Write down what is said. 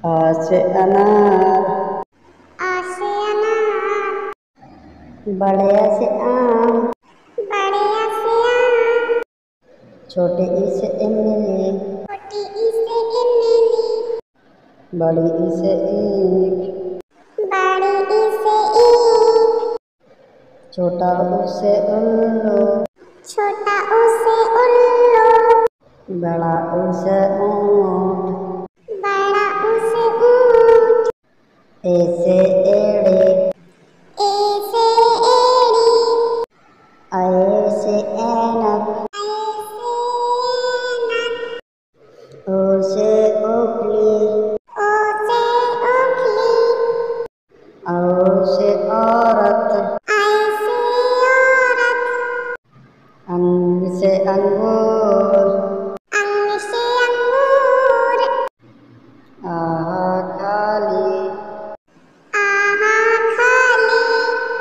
आ से अनार, आ से अनार, बड़े आ से आम, बड़े आ से आम, छोटे ई से इमली, छोटी ई से इमली, बड़ी ई से ईख, बड़ी ई से ईख, छोटा ऊ से उल्लू, छोटा ऊ से उल्लू, बड़ा ऊ से ऊँट, बड़ा ऊ से ऊँट, ए से एड़ी, ए से एड़ी, ए से ऐनक, ऐ से ऐनक, ओ से ओखली, ओ से ओखली, औ से औरत, ऐ से औरत, अंग से अंगूर, अंग से अंगूर, आहा खाली